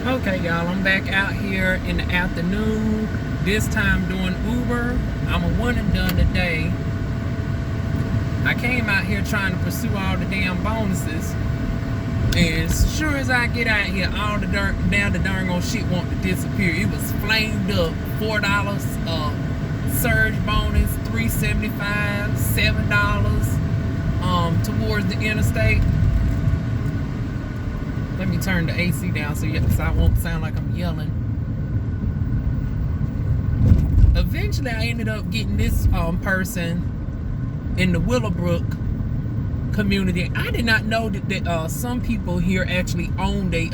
Okay, y'all, I'm back out here in the afternoon, this time doing Uber. I'm a one and done today. I came out here trying to pursue all the damn bonuses, and as sure as I get out here, all the darn old shit want to disappear. It was flamed up. $4 surge bonus, $3.75, $7 towards the interstate. Let me turn the AC down so I won't sound like I'm yelling. Eventually, I ended up getting this person in the Willowbrook community. I did not know that some people here actually own their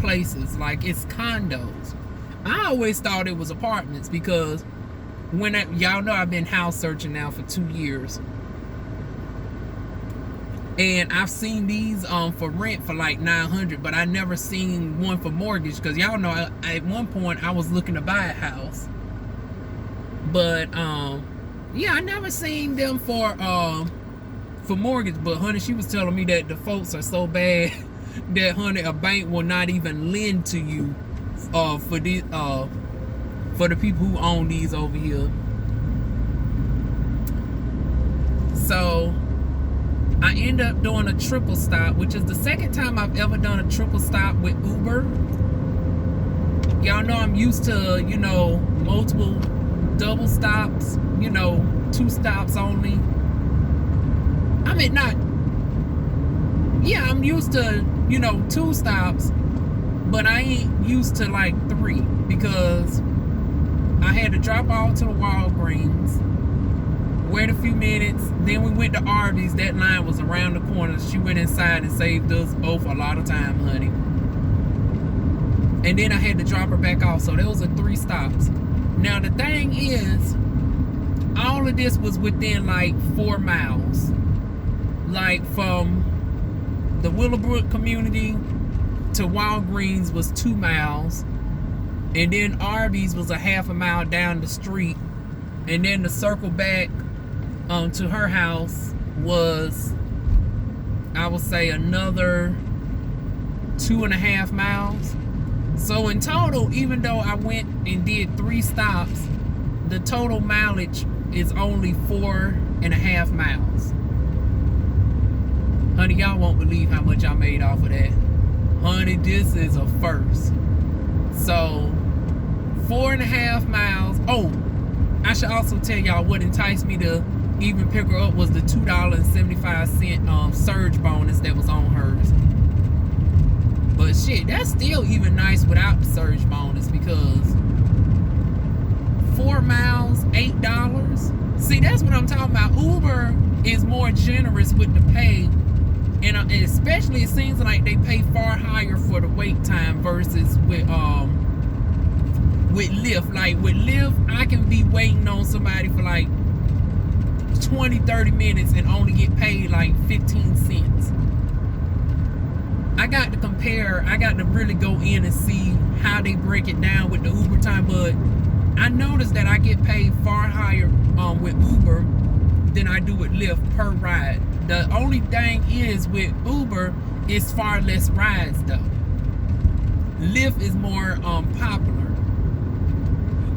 places, like it's condos. I always thought it was apartments because y'all know I've been house searching now for 2 years. And I've seen these for rent for like $900, but I never seen one for mortgage because y'all know at one point I was looking to buy a house. But yeah, I never seen them for mortgage. But honey, she was telling me that the folks are so bad that honey, a bank will not even lend to you for the people who own these over here. So I end up doing a triple stop, which is the second time I've ever done a triple stop with Uber. Y'all know I'm used to, multiple double stops, 2 stops only. I mean, I'm used to, 2 stops, but I ain't used to like 3 because I had to drop off to the Walgreens, wait a few minutes, then we went to Arby's. That line was around the corner. She went inside and saved us both a lot of time, honey. And then I had to drop her back off. So those are 3 stops. Now the thing is, all of this was within like 4 miles. Like from the Willowbrook community to Walgreens was 2 miles. And then Arby's was a half a mile down the street. And then the circle back to her house was, I would say, another 2.5 miles. So in total, even though I went and did 3 stops, the total mileage is only 4.5 miles. Honey, y'all won't believe how much I made off of that. Honey, this is a first. So 4.5 miles. Oh, I should also tell y'all what enticed me to even pick her up was the $2.75 surge bonus that was on hers. But shit, that's still even nice without the surge bonus because 4 miles, $8. See, that's what I'm talking about. Uber is more generous with the pay, and especially it seems like they pay far higher for the wait time versus with Lyft. Like with Lyft, I can be waiting on somebody for like 20-30 minutes and only get paid like 15 cents. I got to compare. I got to really go in and see how they break it down with the Uber time. But I noticed that I get paid far higher with Uber than I do with Lyft per ride. The only thing is with Uber, it's far less rides though. Lyft is more popular.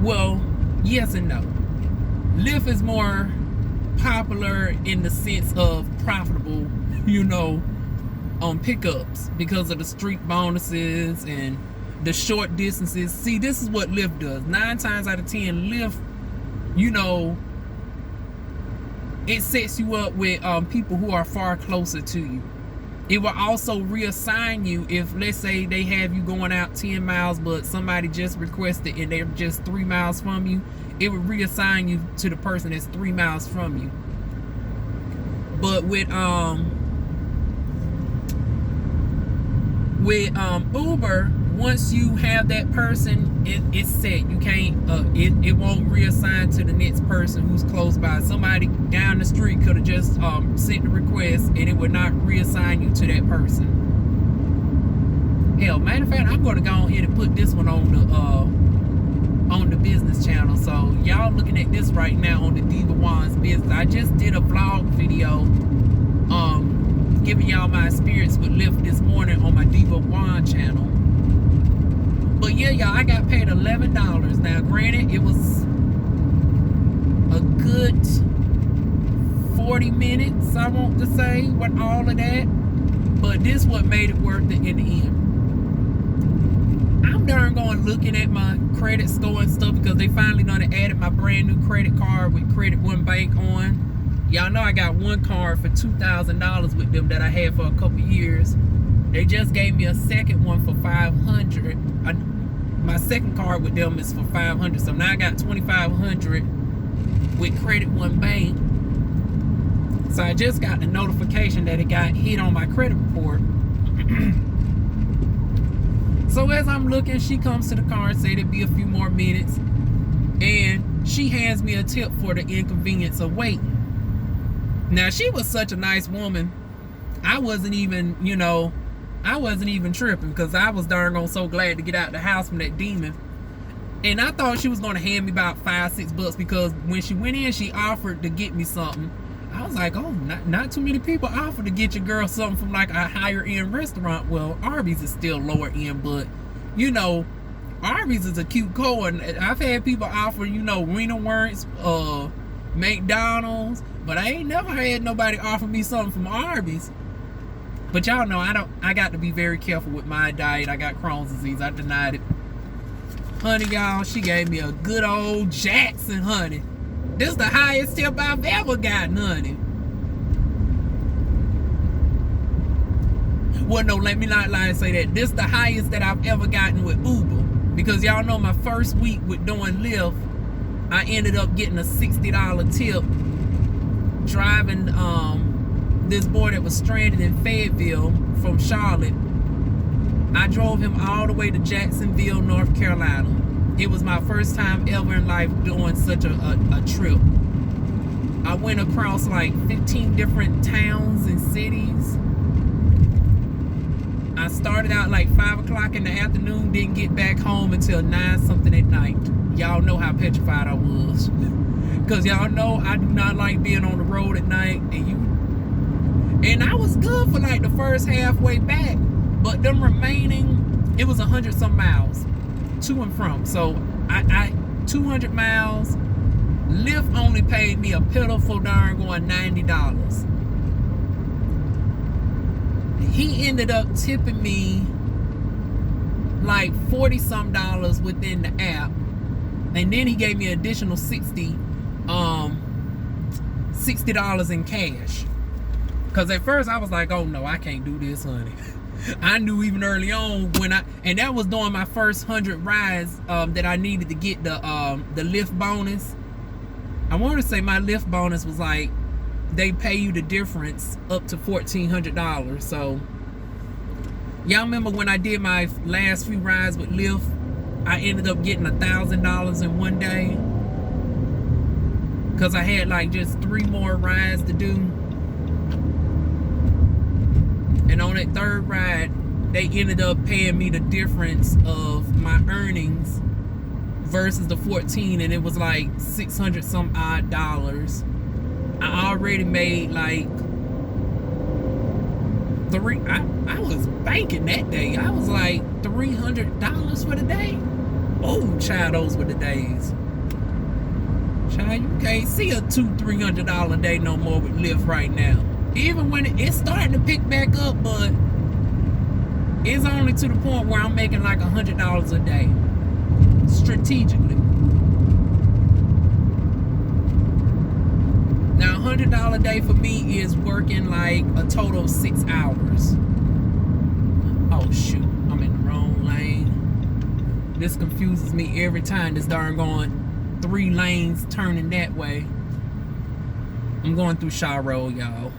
Well, yes and no. Lyft is more popular in the sense of profitable, pickups because of the street bonuses and the short distances. See, this is what Lyft does. 9 times out of 10, Lyft, it sets you up with people who are far closer to you. It will also reassign you if, let's say, they have you going out 10 miles, but somebody just requested and they're just 3 miles from you. It would reassign you to the person that's 3 miles from you. But with Uber, once you have that person, it's set. You can't. It won't reassign to the next person who's close by. Somebody down the street could have just sent the request, and it would not reassign you to that person. Hell, matter of fact, I'm going to go ahead and put this one on the business channel. So y'all looking at this right now on the DivaWuan's business. I just did a vlog video, giving y'all my experience with Lyft this morning on my DivaWuan channel. Yeah, y'all, I got paid $11. Now, granted, it was a good 40 minutes, I want to say, with all of that. But this what made it worth it in the end. I'm darn going looking at my credit score and stuff because they finally done added my brand new credit card with Pt.2 bank on. Y'all know I got one card for $2,000 with them that I had for a couple years. They just gave me a second one for $500. My second card with them is for $500. So now I got $2,500 with Pt.2 bank. So I just got the notification that it got hit on my credit report. So as I'm looking, she comes to the car and said it'd be a few more minutes. And she hands me a tip for the inconvenience of waiting. Now, she was such a nice woman. I wasn't even, you know, I wasn't even tripping because I was darn on so glad to get out of the house from that demon. And I thought she was going to hand me about $5-6 because when she went in, she offered to get me something. I was like, oh, not too many people offer to get your girl something from like a higher end restaurant. Well, Arby's is still lower end, but you know, Arby's is a cute core. And I've had people offer, you know, Rena Wurst, McDonald's, but I ain't never had nobody offer me something from Arby's. But y'all know I got to be very careful with my diet. I got Crohn's disease. I denied it. Honey, y'all, she gave me a good old Jackson, honey. This is the highest tip I've ever gotten, honey. Well, no, let me not lie and say that. This is the highest that I've ever gotten with Uber. Because y'all know my first week with doing Lyft, I ended up getting a $60 tip driving this boy that was stranded in Fayetteville from Charlotte. I drove him all the way to Jacksonville, North Carolina. It was my first time ever in life doing such a trip. I went across like 15 different towns and cities. I started out like 5 o'clock in the afternoon, didn't get back home until 9 something at night. Y'all know how petrified I was. Because y'all know I do not like being on the road at night. And I was good for like the first halfway back. But them remaining, it was 100 some miles to and from. So I 200 miles. Lyft only paid me a pitiful darn going $90. He ended up tipping me like 40 some dollars within the app, and then he gave me an additional $60 in cash. Cause at first I was like, oh no, I can't do this, honey. I knew even early on and that was during my first 100 rides that I needed to get the Lyft bonus. I want to say my Lyft bonus was like, they pay you the difference up to $1,400. So y'all remember when I did my last few rides with Lyft, I ended up getting $1,000 in one day because I had like just 3 more rides to do. And on that third ride, they ended up paying me the difference of my earnings versus the 14, and it was like 600 some odd dollars. I already made like I was banking that day. I was like $300 for the day. Oh, child, those were the days. Child, you can't see a $200-300 day no more with Lyft right now. Even when it's starting to pick back up, but it's only to the point where I'm making like $100 a day strategically. Now, $100 a day for me is working like a total of 6 hours. Oh shoot, I'm in the wrong lane. This confuses me every time. This darn going 3 lanes turning that way. I'm going through Shaw Road, y'all.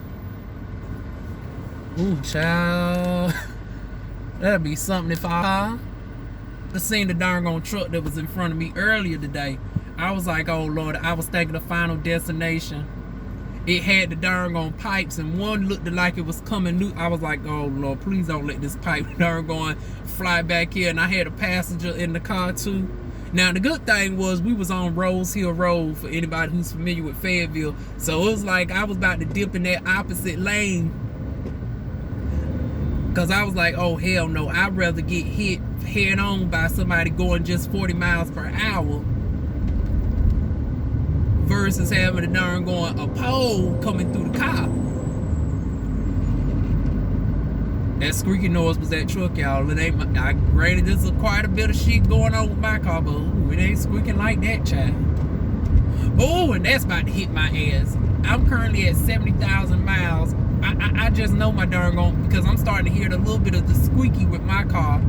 Ooh, child. That'd be something if I seen the darn on truck that was in front of me earlier today. I was like, oh Lord, I was thinking of Final Destination. It had the darn on pipes, and one looked like it was coming new. I was like, oh Lord, please don't let this pipe darn going fly back here. And I had a passenger in the car too. Now the good thing was we was on Rose Hill Road, for anybody who's familiar with Fayetteville. So it was like I was about to dip in that opposite lane. Cause I was like, oh hell no, I'd rather get hit head on by somebody going just 40 miles per hour versus having a darn going a pole coming through the car. That squeaky noise was that truck, y'all. It ain't. Granted, there's quite a bit of shit going on with my car, but ooh, it ain't squeaking like that, child. Oh, and that's about to hit my ass. I'm currently at 70,000 miles. I just know my darn gon' because I'm starting to hear a little bit of the squeaky with my car.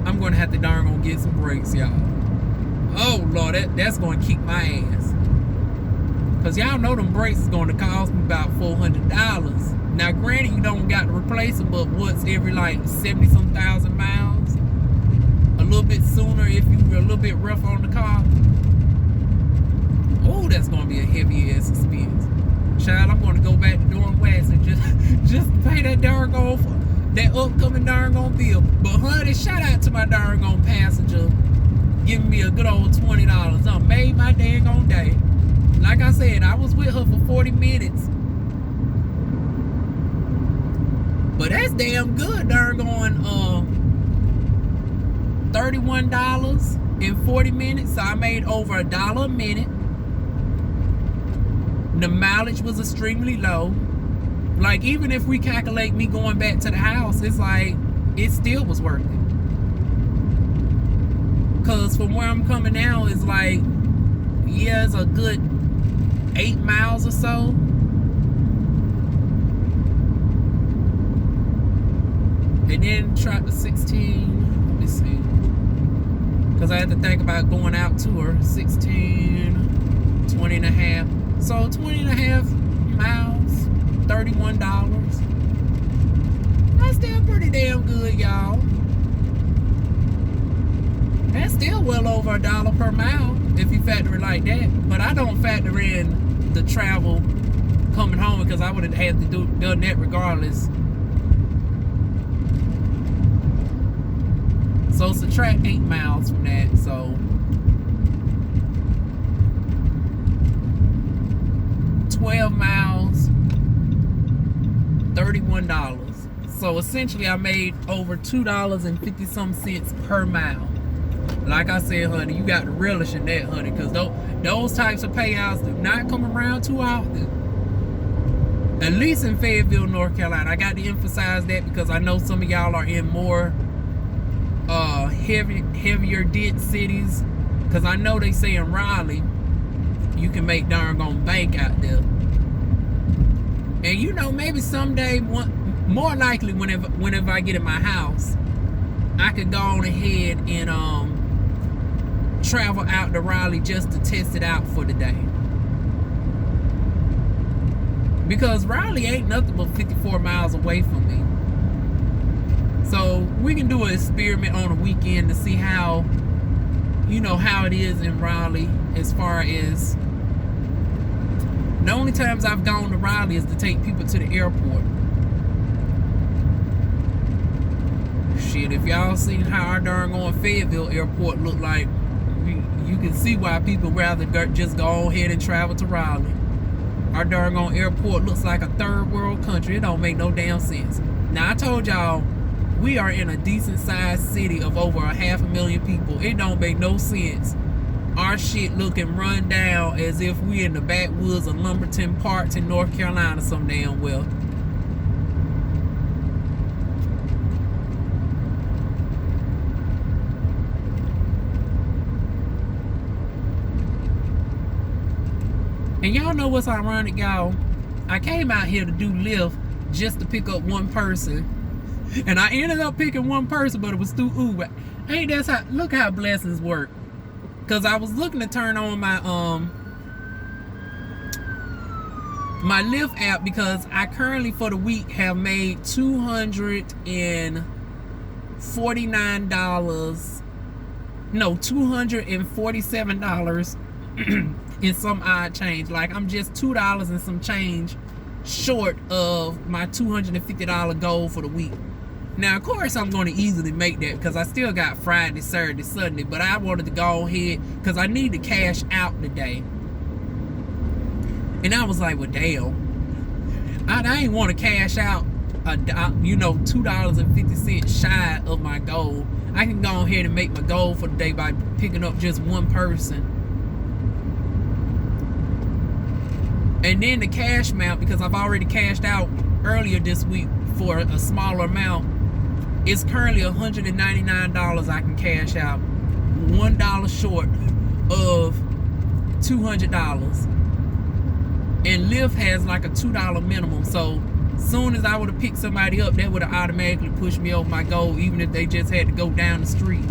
I'm gonna have to darn gon' get some brakes, y'all. Oh Lord, that's gonna kick my ass. Cause y'all know them brakes is gonna cost me about $400. Now granted, you don't got to replace them, but once every like 70-some thousand miles, a little bit sooner if you were a little bit rough on the car. Oh, that's gonna be a heavy ass expense. Child, I'm gonna go back to doing wax and just pay that darn on for that upcoming darn on bill. But honey, shout out to my darn on passenger giving me a good old $20. I made my dang on day. Like I said, I was with her for 40 minutes. But that's damn good, darn going $31 in 40 minutes. So I made over $1 a minute. The mileage was extremely low. Like, even if we calculate me going back to the house, it's like, it still was worth it. Because from where I'm coming now, it's like, yeah, it's a good 8 miles or so. And then try the 16, let me see. Because I had to think about going out to her. 16, 20 and a half. So 20 and a half miles, $31. That's still pretty damn good, y'all. That's still well over $1 per mile if you factor it like that. But I don't factor in the travel coming home because I would have had to done that regardless. So subtract 8 miles from that, so 12 miles, $31. So essentially I made over $2.50 cents per mile. Like I said, honey, you got to relish in that, honey, because those types of payouts do not come around too often. At least in Fayetteville, North Carolina. I got to emphasize that because I know some of y'all are in more heavier dent cities. Because I know they say in Raleigh, you can make darn gone bank out there. And you know, maybe someday, more likely whenever I get in my house, I could go on ahead and travel out to Raleigh just to test it out for the day. Because Raleigh ain't nothing but 54 miles away from me. So we can do an experiment on a weekend to see how, you know, how it is in Raleigh as far as, the only times I've gone to Raleigh is to take people to the airport. Shit, if y'all seen how our darn on Fayetteville airport look like, you can see why people rather just go ahead and travel to Raleigh. Our darn on airport looks like a third world country. It don't make no damn sense. Now I told y'all, we are in a decent sized city of over 500,000 people. It don't make no sense. Our shit looking run down as if we in the backwoods of Lumberton Parks in North Carolina some damn well. And y'all know what's ironic, y'all? I came out here to do Lyft just to pick up one person. And I ended up picking one person, but it was through Uber. Ain't that's how, look how blessings work. Cause I was looking to turn on my my Lyft app because I currently for the week have made $247 in some odd change. Like I'm just $2 and some change short of my $250 goal for the week. Now, of course, I'm going to easily make that because I still got Friday, Saturday, Sunday. But I wanted to go ahead because I need to cash out today. And I was like, well, damn. I ain't want to cash out $2.50 shy of my goal. I can go ahead and make my goal for the day by picking up just one person. And then the cash amount, because I've already cashed out earlier this week for a smaller amount, it's currently $199 I can cash out. $1 short of $200. And Lyft has like a $2 minimum. So soon as I would have picked somebody up, that would have automatically pushed me over my goal, even if they just had to go down the street.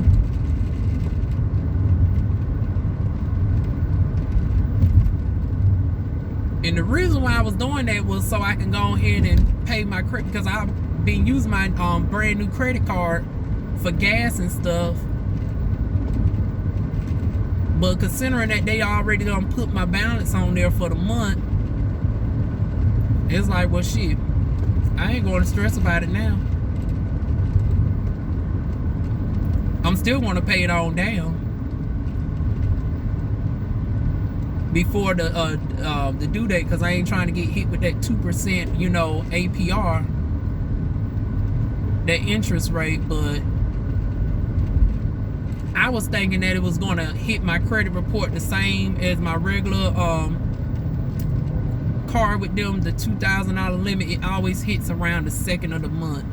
And the reason why I was doing that was so I can go ahead and pay my credit, because I've been using my brand new credit card for gas and stuff. But considering that they already done put my balance on there for the month, it's like, well, shit, I ain't going to stress about it now. I'm still going to pay it on down before the due date, because I ain't trying to get hit with that 2%, APR, that interest rate. But I was thinking that it was going to hit my credit report the same as my regular card with them, the $2,000 limit. It always hits around the second of the month.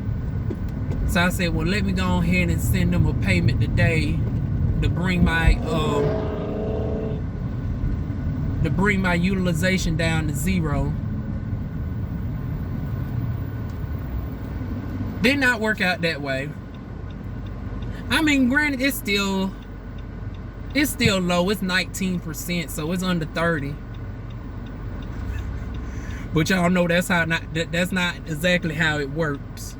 So I said, well, let me go ahead and send them a payment today to bring my utilization down to zero. Did not work out that way. I mean, granted, it's still low. It's 19%, so it's under 30. But y'all know that's not exactly how it works.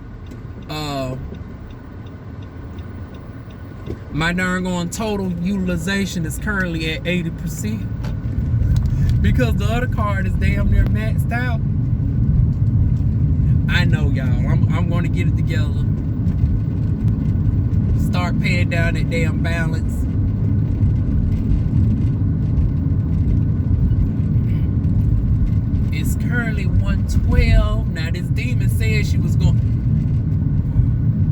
My darn going total utilization is currently at 80%. Because the other card is damn near maxed out. I know, y'all. I'm going to get it together. Start paying down that damn balance. It's currently 112. Now this demon said she was going.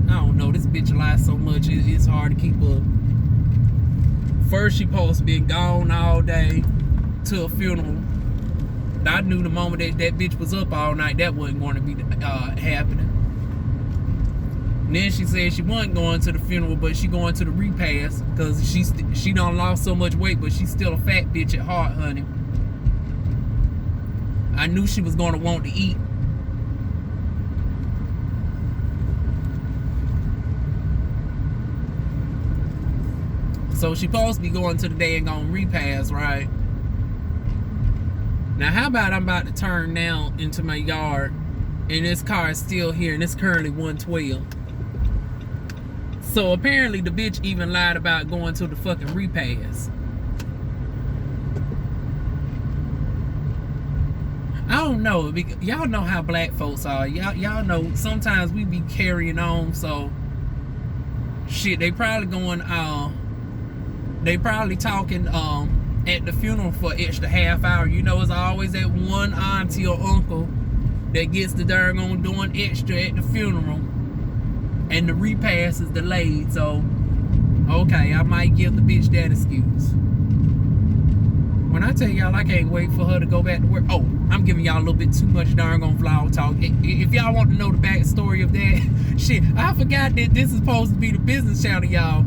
I don't know. This bitch lies so much. It's hard to keep up. First she supposed to be gone all day to a funeral. I knew the moment that bitch was up all night, that wasn't going to be happening. And then she said she wasn't going to the funeral, but she going to the repast, because she done lost so much weight, but she's still a fat bitch at heart, honey. I knew she was going to want to eat. So she supposed to be going to the day and gonna repass, right? Now, how about I'm about to turn now into my yard, and this car is still here, and it's currently 112. So apparently the bitch even lied about going to the fucking repass. I don't know. Y'all know how black folks are. Y'all know sometimes we be carrying on, so shit, they probably going, they probably talking, at the funeral for extra half hour. It's always that one auntie or uncle that gets the darn on doing extra at the funeral, and the repass is delayed. So okay, I might give the bitch that excuse. When I tell y'all I can't wait for her to go back to work. Oh, I'm giving y'all a little bit too much darn on vlog talk. If y'all want to know the backstory of that, shit, I forgot that this is supposed to be the business channel, y'all.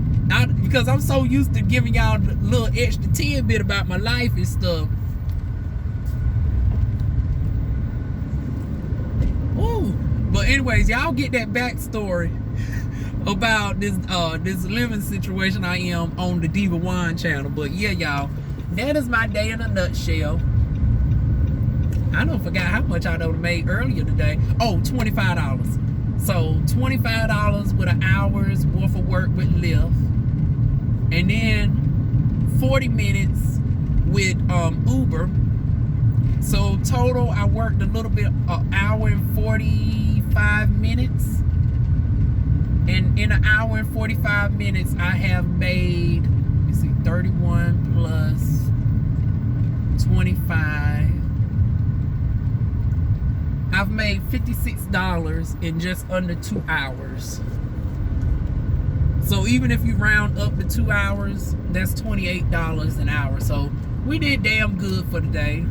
Because I'm so used to giving y'all a little extra tidbit about my life and stuff. Ooh. But anyways, y'all get that backstory about this living situation I am on the DivaWuan channel. But yeah, y'all, that is my day in a nutshell. I don't forgot how much I done made earlier today. Oh, $25. So $25 with an hour's worth of work with Lyft. And then 40 minutes with Uber. So total, I worked a little bit, an hour and 45 minutes. And in an hour and 45 minutes, I have made, let me see, 31 plus 25. I've made $56 in just under 2 hours. So even if you round up to 2 hours, that's $28 an hour. So we did damn good for the day.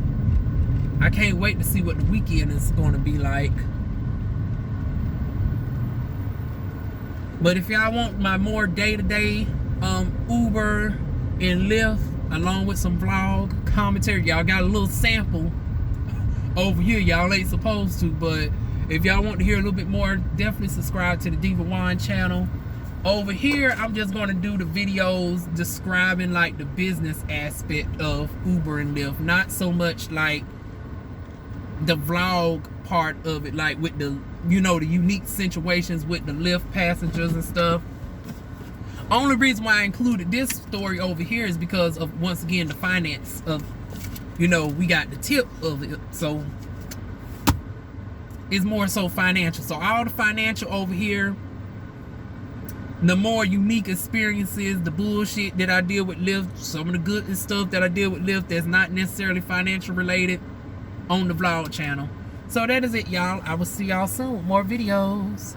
I can't wait to see what the weekend is going to be like. But if y'all want my more day-to-day Uber and Lyft, along with some vlog commentary, y'all got a little sample over here. Y'all ain't supposed to, but if y'all want to hear a little bit more, definitely subscribe to the DivaWuan channel. Over here, I'm just going to do the videos describing like the business aspect of Uber and Lyft, not so much like the vlog part of it, like with the, you know, the unique situations with the Lyft passengers and stuff. Only reason why I included this story over here is because of, once again, the finance of, you know, we got the tip of it, so it's more so financial. So all the financial over here, the more unique experiences, the bullshit that I deal with Lyft, some of the good stuff that I deal with Lyft that's not necessarily financial related, on the vlog channel. So that is it, y'all. I will see y'all soon with more videos.